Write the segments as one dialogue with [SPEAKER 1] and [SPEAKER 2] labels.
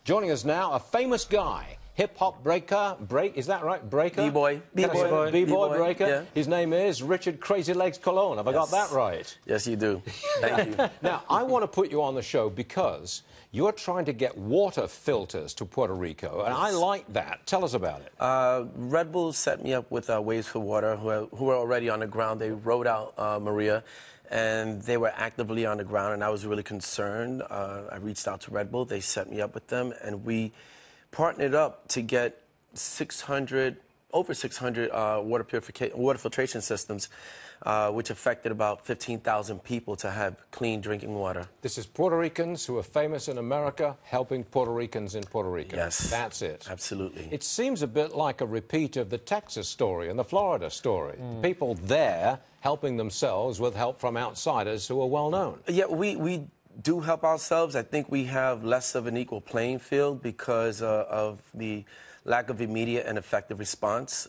[SPEAKER 1] Joining us now, a famous guy, hip-hop is that right? Breaker?
[SPEAKER 2] B-boy.
[SPEAKER 1] B-boy breaker.
[SPEAKER 2] Yeah.
[SPEAKER 1] His name is Richard Crazy Legs Colón. Have I got that right?
[SPEAKER 2] Yes, you do. Thank you.
[SPEAKER 1] Now, I want to put you on the show because you're trying to get water filters to Puerto Rico, and I like that. Tell us about it.
[SPEAKER 2] Red Bull set me up with Waves for Water, who were already on the ground. They rode out Maria, and they were actively on the ground, and I was really concerned. I reached out to Red Bull. They set me up with them, and we partnered up to get over 600 water filtration systems, which affected about 15,000 people to have clean drinking water.
[SPEAKER 1] This is Puerto Ricans who are famous in America helping Puerto Ricans in Puerto Rico.
[SPEAKER 2] Yes.
[SPEAKER 1] That's it.
[SPEAKER 2] Absolutely.
[SPEAKER 1] It seems a bit like a repeat of the Texas story and the Florida story. People there helping themselves with help from outsiders who are well known.
[SPEAKER 2] Yeah, we do help ourselves. I think we have less of an equal playing field because of the lack of immediate and effective response.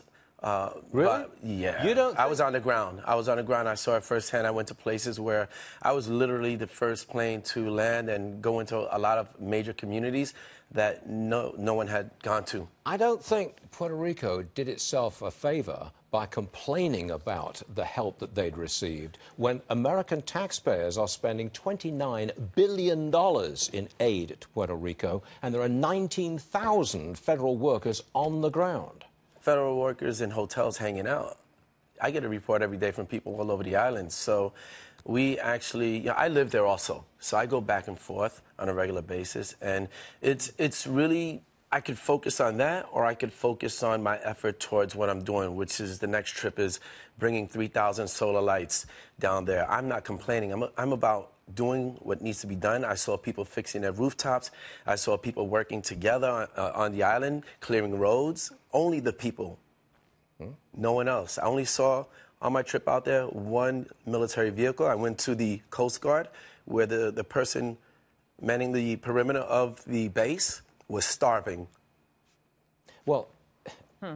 [SPEAKER 1] Really?
[SPEAKER 2] Yeah.
[SPEAKER 1] You don't
[SPEAKER 2] I was on the ground. I saw it firsthand. I went to places where I was literally the first plane to land and go into a lot of major communities that no one had gone to.
[SPEAKER 1] I don't think Puerto Rico did itself a favor by complaining about the help that they'd received when American taxpayers are spending $29 billion in aid to Puerto Rico, and there are 19,000 federal workers on the ground.
[SPEAKER 2] Federal workers in hotels hanging out. I get a report every day from people all over the island. So we actually, I live there also. So I go back and forth on a regular basis. And it's really, I could focus on that, or I could focus on my effort towards what I'm doing, which is the next trip is bringing 3,000 solar lights down there. I'm not complaining. I'm about doing what needs to be done. I saw people fixing their rooftops. I saw people working together on the island, clearing roads. Only the people. No one else. I only saw on my trip out there one military vehicle. I went to the Coast Guard where the person manning the perimeter of the base was starving.
[SPEAKER 1] Well,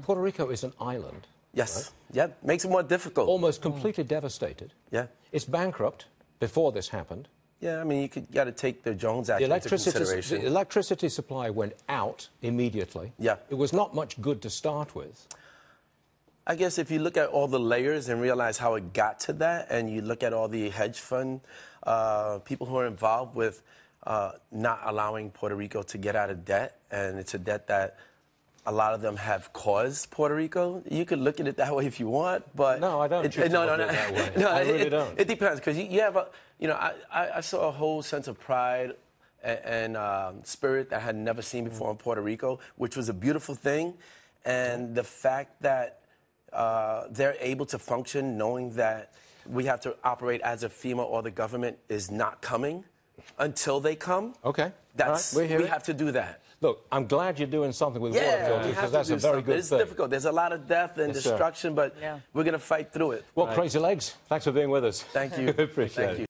[SPEAKER 1] Puerto Rico is an island.
[SPEAKER 2] Yes.
[SPEAKER 1] Right?
[SPEAKER 2] Yeah, makes it more difficult.
[SPEAKER 1] Almost completely devastated.
[SPEAKER 2] Yeah.
[SPEAKER 1] It's bankrupt before this happened.
[SPEAKER 2] Yeah, I mean, you got to take the Jones Act into consideration.
[SPEAKER 1] The electricity supply went out immediately.
[SPEAKER 2] Yeah.
[SPEAKER 1] It was not much good to start with.
[SPEAKER 2] I guess if you look at all the layers and realize how it got to that, and you look at all the hedge fund people who are involved with not allowing Puerto Rico to get out of debt, and it's a debt that a lot of them have caused Puerto Rico. You could look at it that way if you want, but
[SPEAKER 1] no, I don't.
[SPEAKER 2] No,
[SPEAKER 1] that way. No, I really don't.
[SPEAKER 2] It depends because you have I saw a whole sense of pride and spirit that I had never seen before in Puerto Rico, which was a beautiful thing, and the fact that they're able to function knowing that we have to operate as if FEMA or the government is not coming until they come.
[SPEAKER 1] Okay.
[SPEAKER 2] That's
[SPEAKER 1] right,
[SPEAKER 2] we have to do that.
[SPEAKER 1] Look, I'm glad you're doing something with water filters because that's a very good
[SPEAKER 2] It's
[SPEAKER 1] thing.
[SPEAKER 2] difficult. There's a lot of death and destruction, but we're going to fight through it.
[SPEAKER 1] Well, Crazy Legs, thanks for being with us.
[SPEAKER 2] Thank you.
[SPEAKER 1] Appreciate it.